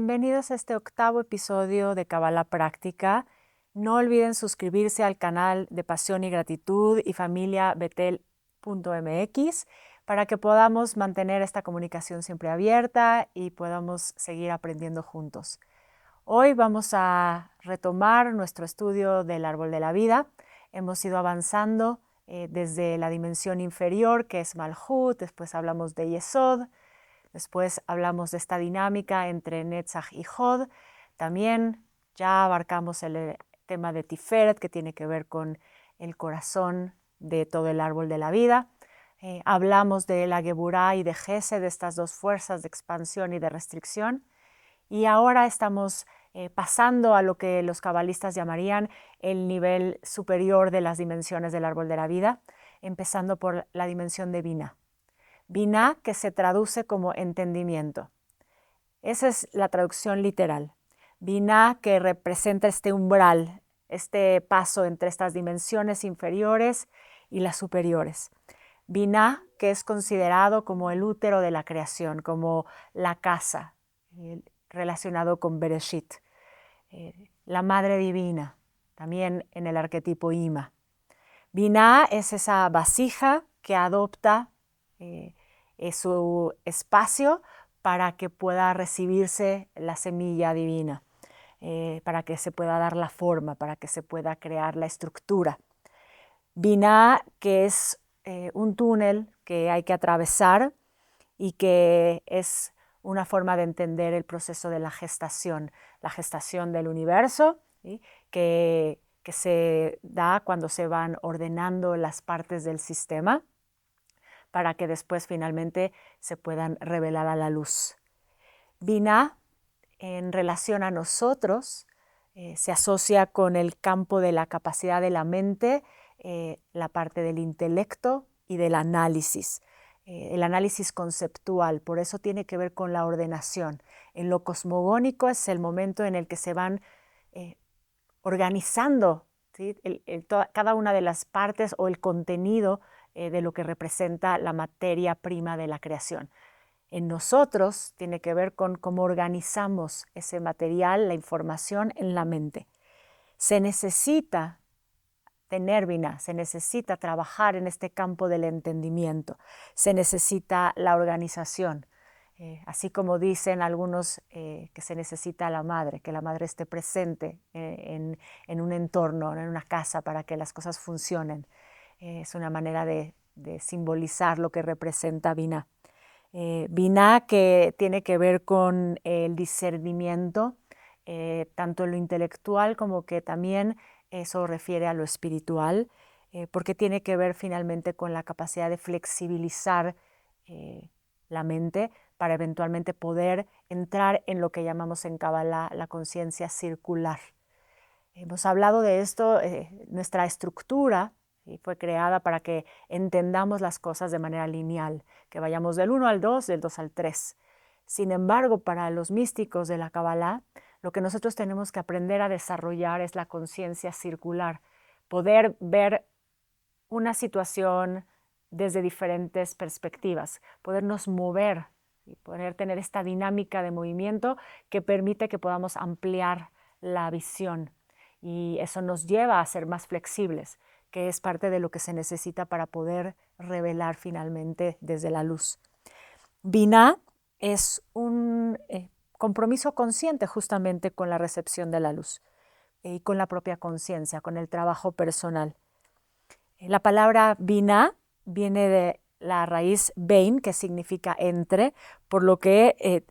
Bienvenidos a este octavo episodio de Kabbalah Práctica. No olviden suscribirse al canal de Pasión y Gratitud y Familia Betel.mx para que podamos mantener esta comunicación siempre abierta y podamos seguir aprendiendo juntos. Hoy vamos a retomar nuestro estudio del árbol de la vida. Hemos ido avanzando desde la dimensión inferior, que es Malhut, después hablamos de Yesod. Después hablamos de esta dinámica entre Netzach y Hod. También ya abarcamos el tema de Tiferet, que tiene que ver con el corazón de todo el árbol de la vida. Hablamos de la Geburá y de Gesed, de estas dos fuerzas de expansión y de restricción. Y ahora estamos pasando a lo que los cabalistas llamarían el nivel superior de las dimensiones del árbol de la vida, empezando por la dimensión de Binah. Binah, que se traduce como entendimiento. Esa es la traducción literal. Binah, que representa este umbral, este paso entre estas dimensiones inferiores y las superiores. Binah, que es considerado como el útero de la creación, como la casa, relacionado con Bereshit. La madre divina, también en el arquetipo Ima. Binah es esa vasija que adopta su espacio para que pueda recibirse la semilla divina, para que se pueda dar la forma, para que se pueda crear la estructura. Binah, que es un túnel que hay que atravesar y que es una forma de entender el proceso de la gestación del universo, ¿sí? que se da cuando se van ordenando las partes del sistema para que después finalmente se puedan revelar a la luz. Binah, en relación a nosotros, se asocia con el campo de la capacidad de la mente, la parte del intelecto y del análisis. El análisis conceptual, por eso tiene que ver con la ordenación. En lo cosmogónico es el momento en el que se van organizando, ¿sí? Cada una de las partes o el contenido de lo que representa la materia prima de la creación. En nosotros tiene que ver con cómo organizamos ese material, la información en la mente. Se necesita tener Binah, se necesita trabajar en este campo del entendimiento, se necesita la organización. Así como dicen algunos que se necesita la madre, que la madre esté presente en un entorno, en una casa, para que las cosas funcionen. Es una manera de simbolizar lo que representa Binah. Binah, que tiene que ver con el discernimiento, tanto en lo intelectual como que también eso refiere a lo espiritual, porque tiene que ver finalmente con la capacidad de flexibilizar la mente para eventualmente poder entrar en lo que llamamos en Kabbalah la conciencia circular. Hemos hablado de esto, nuestra estructura fue creada para que entendamos las cosas de manera lineal, que vayamos del 1 al 2, del 2 al 3. Sin embargo, para los místicos de la Kabbalah, lo que nosotros tenemos que aprender a desarrollar es la conciencia circular, poder ver una situación desde diferentes perspectivas, podernos mover y poder tener esta dinámica de movimiento que permite que podamos ampliar la visión. Y eso nos lleva a ser más flexibles, que es parte de lo que se necesita para poder revelar finalmente desde la luz. Binah es un compromiso consciente justamente con la recepción de la luz y con la propia conciencia, con el trabajo personal. La palabra Binah viene de la raíz bein, que significa entre, por lo que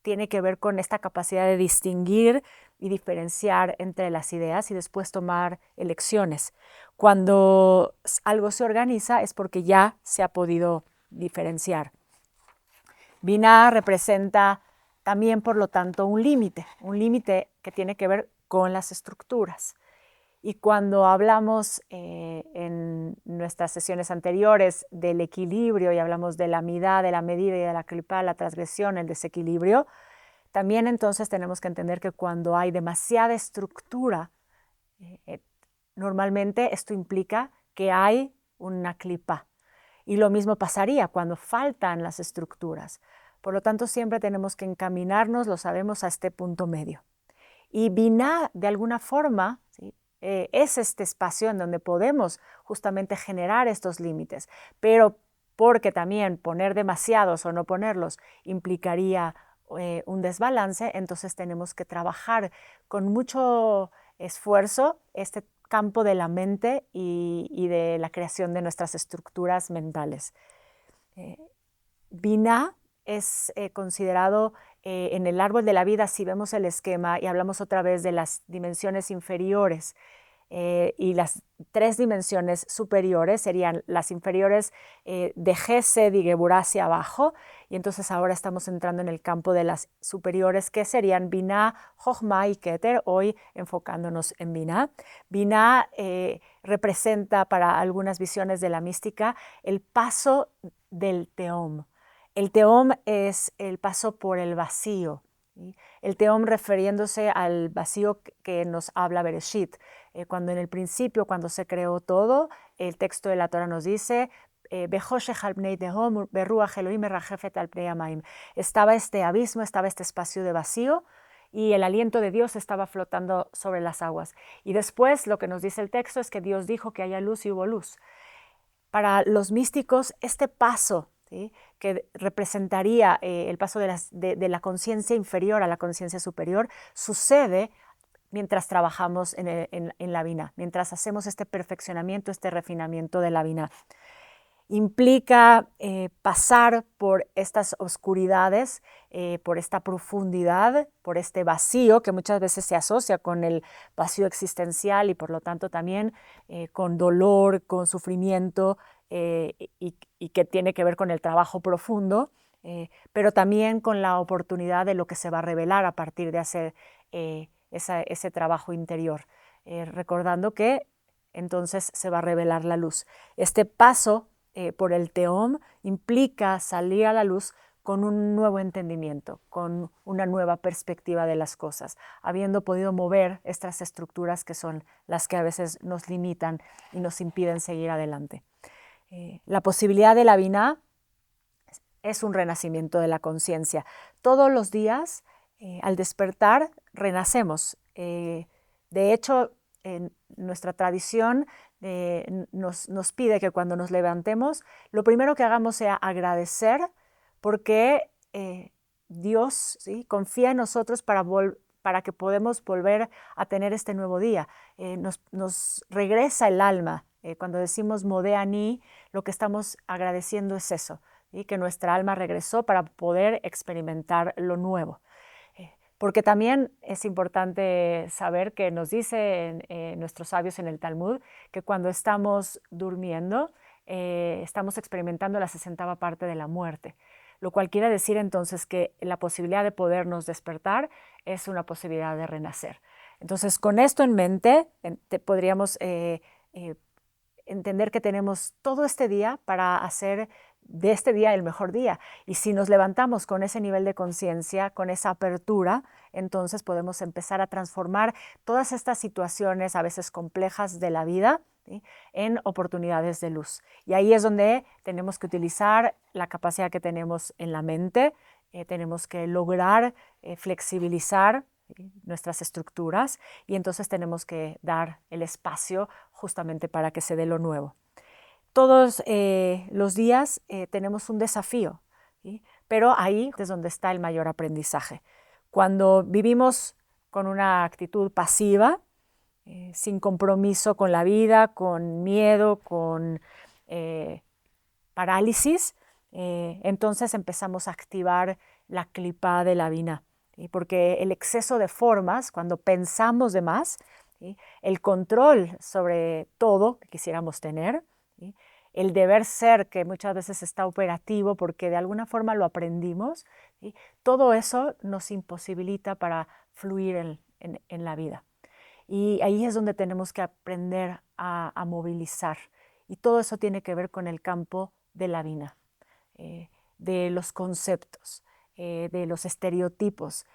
tiene que ver con esta capacidad de distinguir y diferenciar entre las ideas y después tomar elecciones. Cuando algo se organiza es porque ya se ha podido diferenciar. Binah representa también, por lo tanto, un límite que tiene que ver con las estructuras. Y cuando hablamos en nuestras sesiones anteriores del equilibrio y hablamos de la midá, de la medida y de la clipá, la transgresión, el desequilibrio, también entonces tenemos que entender que cuando hay demasiada estructura, normalmente esto implica que hay una clipá. Y lo mismo pasaría cuando faltan las estructuras. Por lo tanto, siempre tenemos que encaminarnos, lo sabemos, a este punto medio. Y Binah, de alguna forma, ¿sí?, es este espacio en donde podemos justamente generar estos límites, pero porque también poner demasiados o no ponerlos implicaría un desbalance, entonces tenemos que trabajar con mucho esfuerzo este campo de la mente y de la creación de nuestras estructuras mentales. Binah es considerado en el árbol de la vida, si vemos el esquema y hablamos otra vez de las dimensiones inferiores y las 3 dimensiones superiores serían las inferiores de Gesed y Geburah hacia abajo, y entonces ahora estamos entrando en el campo de las superiores, que serían Binah, Jochma y Keter, hoy enfocándonos en Binah. Binah representa para algunas visiones de la mística el paso del Tehom. El Tehom es el paso por el vacío, ¿sí? El Tehom refiriéndose al vacío que nos habla Bereshit. Cuando en el principio, cuando se creó todo, el texto de la Torah nos dice, estaba este abismo, estaba este espacio de vacío, y el aliento de Dios estaba flotando sobre las aguas. Y después lo que nos dice el texto es que Dios dijo que haya luz y hubo luz. Para los místicos, este paso, ¿sí?, que representaría el paso de la conciencia inferior a la conciencia superior, sucede mientras trabajamos en la Binah, mientras hacemos este perfeccionamiento, este refinamiento de la Binah. Implica pasar por estas oscuridades, por esta profundidad, por este vacío que muchas veces se asocia con el vacío existencial y por lo tanto también con dolor, con sufrimiento y que tiene que ver con el trabajo profundo, pero también con la oportunidad de lo que se va a revelar a partir de hacer ese trabajo interior, recordando que entonces se va a revelar la luz. Este paso por el Tehom implica salir a la luz con un nuevo entendimiento, con una nueva perspectiva de las cosas, habiendo podido mover estas estructuras que son las que a veces nos limitan y nos impiden seguir adelante. La posibilidad de la Binah es un renacimiento de la conciencia. Todos los días, al despertar, renacemos. De hecho, en nuestra tradición nos pide que cuando nos levantemos, lo primero que hagamos sea agradecer porque Dios, ¿sí?, confía en nosotros para que podamos volver a tener este nuevo día. Nos regresa el alma. Cuando decimos Modéani, lo que estamos agradeciendo es eso, ¿sí?, que nuestra alma regresó para poder experimentar lo nuevo. Porque también es importante saber que nos dicen nuestros sabios en el Talmud que cuando estamos durmiendo estamos experimentando la 60ª parte de la muerte, lo cual quiere decir entonces que la posibilidad de podernos despertar es una posibilidad de renacer. Entonces, con esto en mente, podríamos entender que tenemos todo este día para hacer de este día el mejor día. Y si nos levantamos con ese nivel de conciencia, con esa apertura, entonces podemos empezar a transformar todas estas situaciones a veces complejas de la vida, ¿sí?, en oportunidades de luz. Y ahí es donde tenemos que utilizar la capacidad que tenemos en la mente, tenemos que lograr flexibilizar nuestras estructuras y entonces tenemos que dar el espacio justamente para que se dé lo nuevo. Todos los días tenemos un desafío, ¿sí?, pero ahí es donde está el mayor aprendizaje. Cuando vivimos con una actitud pasiva, sin compromiso con la vida, con miedo, con parálisis, entonces empezamos a activar la clipa de la Binah, ¿sí?, porque el exceso de formas, cuando pensamos de más, ¿sí?, el control sobre todo que quisiéramos tener, ¿sí?, el deber ser que muchas veces está operativo porque de alguna forma lo aprendimos, ¿sí?, todo eso nos imposibilita para fluir en la vida. Y ahí es donde tenemos que aprender a movilizar. Y todo eso tiene que ver con el campo de la Binah, de los conceptos, de los estereotipos,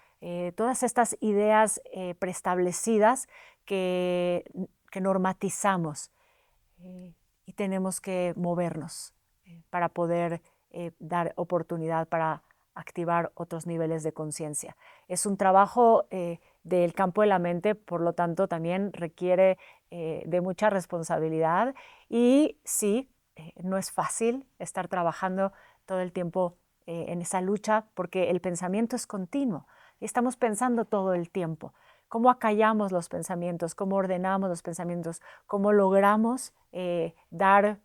todas estas ideas preestablecidas que normatizamos. Y tenemos que movernos para poder dar oportunidad para activar otros niveles de conciencia. Es un trabajo del campo de la mente, por lo tanto también requiere de mucha responsabilidad y sí, no es fácil estar trabajando todo el tiempo en esa lucha porque el pensamiento es continuo y estamos pensando todo el tiempo. ¿Cómo acallamos los pensamientos? ¿Cómo ordenamos los pensamientos? ¿Cómo logramos dar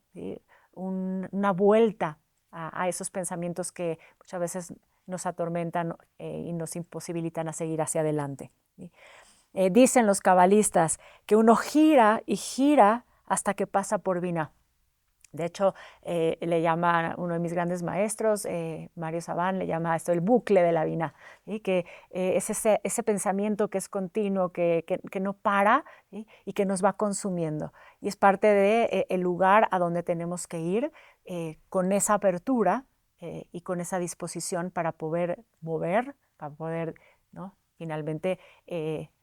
una vuelta a esos pensamientos que muchas veces nos atormentan y nos imposibilitan a seguir hacia adelante? Dicen los cabalistas que uno gira y gira hasta que pasa por Binah. De hecho, le llama uno de mis grandes maestros, Mario Sabán, le llama esto el bucle de la Binah, ¿sí? Que es ese pensamiento que es continuo, que no para, ¿sí? Y que nos va consumiendo. Y es parte del lugar a donde tenemos que ir con esa apertura y con esa disposición para poder mover, para poder, ¿no?, finalmente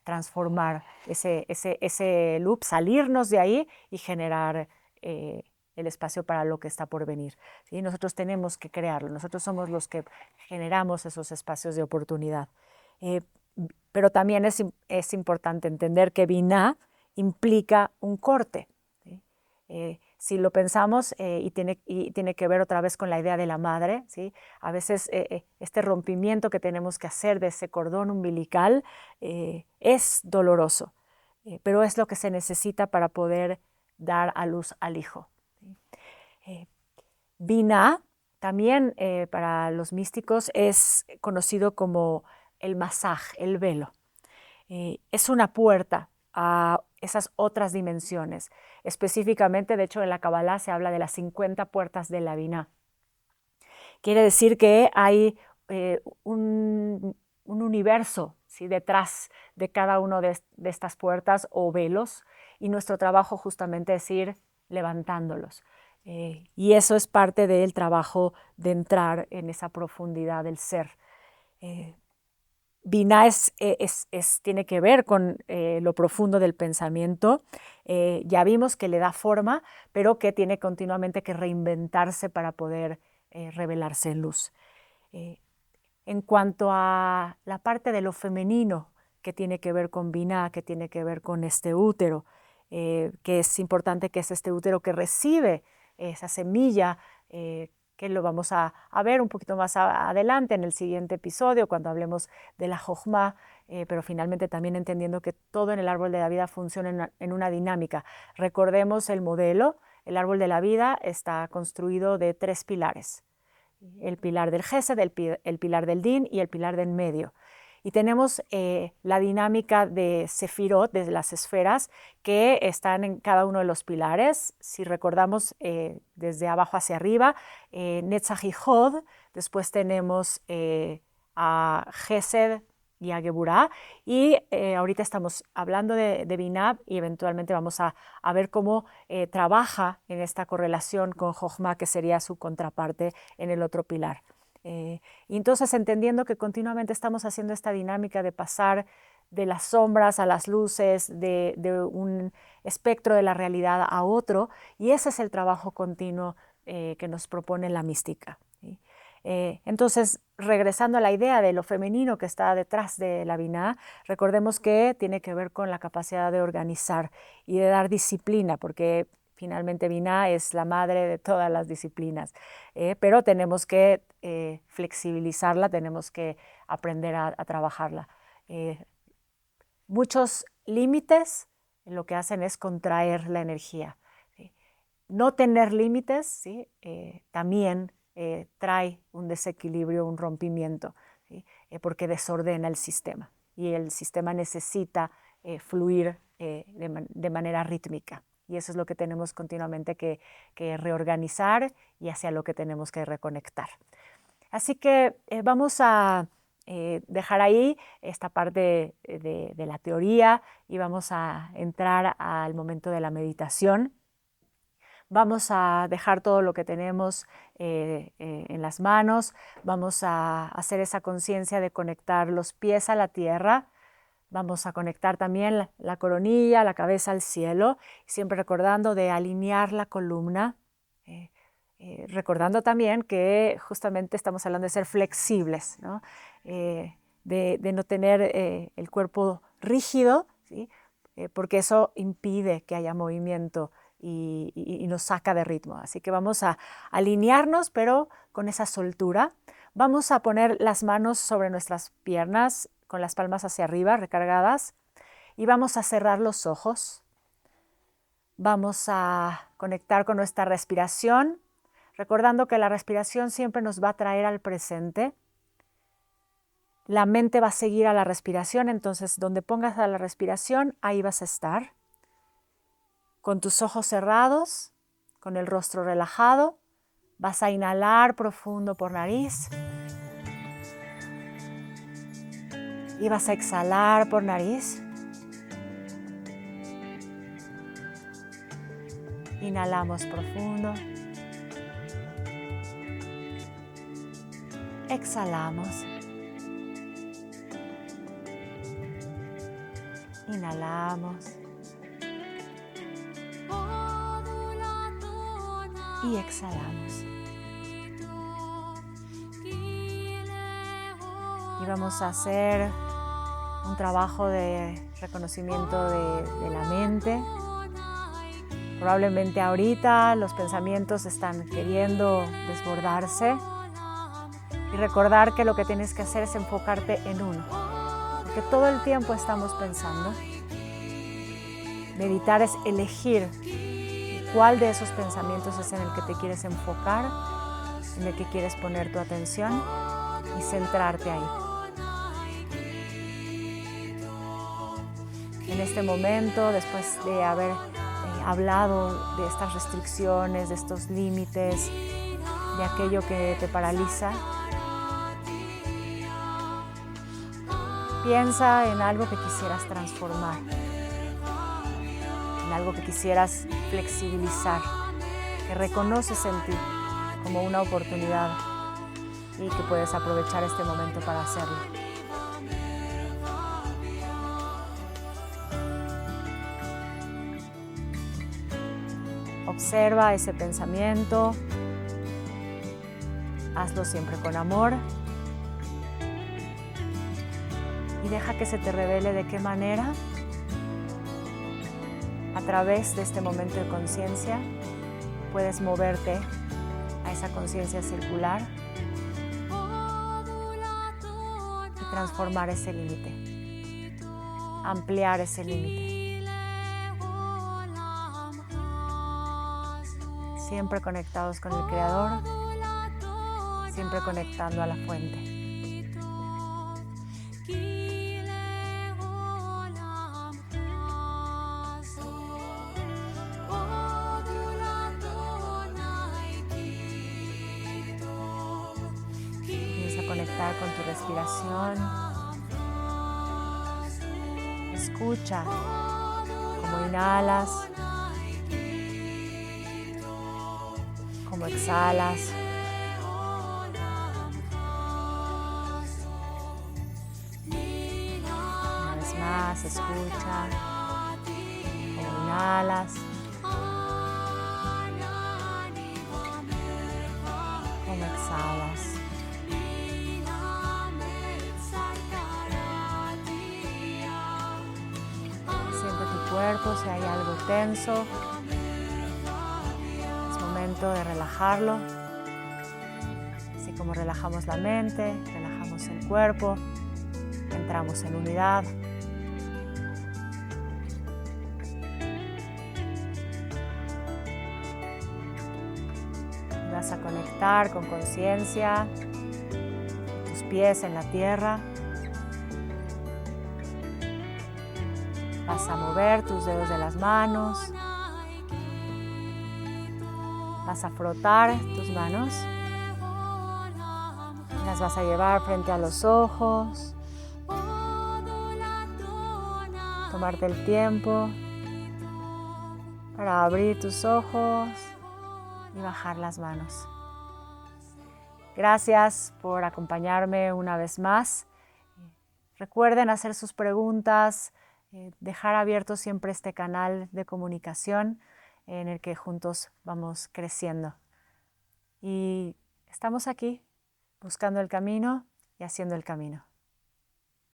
transformar ese loop, salirnos de ahí y generar el espacio para lo que está por venir, ¿sí? Nosotros tenemos que crearlo, nosotros somos los que generamos esos espacios de oportunidad. Pero también es importante entender que Binah implica un corte, ¿sí? Si lo pensamos y tiene que ver otra vez con la idea de la madre, ¿sí? A veces este rompimiento que tenemos que hacer de ese cordón umbilical es doloroso, pero es lo que se necesita para poder dar a luz al hijo. Binah también para los místicos es conocido como el masaj, el velo. Es una puerta a esas otras dimensiones. Específicamente, de hecho, en la Kabbalah se habla de las 50 puertas de la Binah. Quiere decir que hay un universo, ¿sí?, detrás de cada una de estas puertas o velos, y nuestro trabajo justamente es ir levantándolos. Y eso es parte del trabajo de entrar en esa profundidad del ser. Binah tiene que ver con lo profundo del pensamiento. Ya vimos que le da forma, pero que tiene continuamente que reinventarse para poder revelarse en luz. En cuanto a la parte de lo femenino que tiene que ver con Binah, que tiene que ver con este útero, que es importante que es este útero que recibe esa semilla, que lo vamos a ver un poquito más adelante en el siguiente episodio cuando hablemos de la Jochma, pero finalmente también entendiendo que todo en el árbol de la vida funciona en una dinámica. Recordemos el modelo. El árbol de la vida está construido de 3 pilares: el pilar del Gesed, el pilar del Din y el pilar del medio. Y tenemos la dinámica de Sefirot, de las esferas, que están en cada uno de los pilares. Si recordamos desde abajo hacia arriba, Netzach y Hod, después tenemos a Gesed y a Geburah, y ahorita estamos hablando de Binah y eventualmente vamos a ver cómo trabaja en esta correlación con Jochma, que sería su contraparte en el otro pilar. Y entonces, entendiendo que continuamente estamos haciendo esta dinámica de pasar de las sombras a las luces, de un espectro de la realidad a otro, y ese es el trabajo continuo que nos propone la mística, ¿sí? Entonces, regresando a la idea de lo femenino que está detrás de la Binah, recordemos que tiene que ver con la capacidad de organizar y de dar disciplina, porque finalmente Binah es la madre de todas las disciplinas, pero tenemos que flexibilizarla, tenemos que aprender a trabajarla. Muchos límites lo que hacen es contraer la energía, ¿sí? No tener límites, ¿sí?, también trae un desequilibrio, un rompimiento, ¿sí?, porque desordena el sistema y el sistema necesita fluir de manera rítmica. Y eso es lo que tenemos continuamente que reorganizar y hacia lo que tenemos que reconectar. Así que vamos a dejar ahí esta parte de la teoría y vamos a entrar al momento de la meditación. Vamos a dejar todo lo que tenemos en las manos, vamos a hacer esa conciencia de conectar los pies a la tierra, vamos a conectar también la coronilla, la cabeza al cielo, siempre recordando de alinear la columna, recordando también que justamente estamos hablando de ser flexibles, ¿no? De no tener el cuerpo rígido, ¿sí? Porque eso impide que haya movimiento y nos saca de ritmo. Así que vamos a alinearnos, pero con esa soltura. Vamos a poner las manos sobre nuestras piernas con las palmas hacia arriba, recargadas, y vamos a cerrar los ojos. Vamos a conectar con nuestra respiración, recordando que la respiración siempre nos va a traer al presente. La mente va a seguir a la respiración, entonces donde pongas a la respiración, ahí vas a estar. Con tus ojos cerrados, con el rostro relajado, vas a inhalar profundo por nariz y vas a exhalar por nariz. Inhalamos profundo. Exhalamos. Inhalamos. Y exhalamos. Y vamos a hacer un trabajo de reconocimiento de la mente. Probablemente ahorita los pensamientos están queriendo desbordarse y recordar que lo que tienes que hacer es enfocarte en uno, porque todo el tiempo estamos pensando. Meditar es elegir cuál de esos pensamientos es en el que te quieres enfocar, en el que quieres poner tu atención y centrarte ahí. En este momento, después de haber hablado de estas restricciones, de estos límites, de aquello que te paraliza, piensa en algo que quisieras transformar, en algo que quisieras flexibilizar, que reconoces en ti como una oportunidad y que puedes aprovechar este momento para hacerlo. Observa ese pensamiento, hazlo siempre con amor y deja que se te revele de qué manera, a través de este momento de conciencia, puedes moverte a esa conciencia circular y transformar ese límite, ampliar ese límite. Siempre conectados con el Creador, siempre conectando a la fuente. Empieza a conectar con tu respiración. Escucha cómo inhalas, cómo exhalas. Una vez más, escucha cómo inhalas, cómo exhalas. Siente tu cuerpo, si hay algo tenso, de relajarlo, así como relajamos la mente, relajamos el cuerpo, entramos en unidad. Vas a conectar con conciencia tus pies en la tierra. Vas a mover tus dedos de las manos. Vas a frotar tus manos, las vas a llevar frente a los ojos, tomarte el tiempo para abrir tus ojos y bajar las manos. Gracias por acompañarme una vez más. Recuerden hacer sus preguntas, dejar abierto siempre este canal de comunicación en el que juntos vamos creciendo. y estamos aquí buscando el camino y haciendo el camino.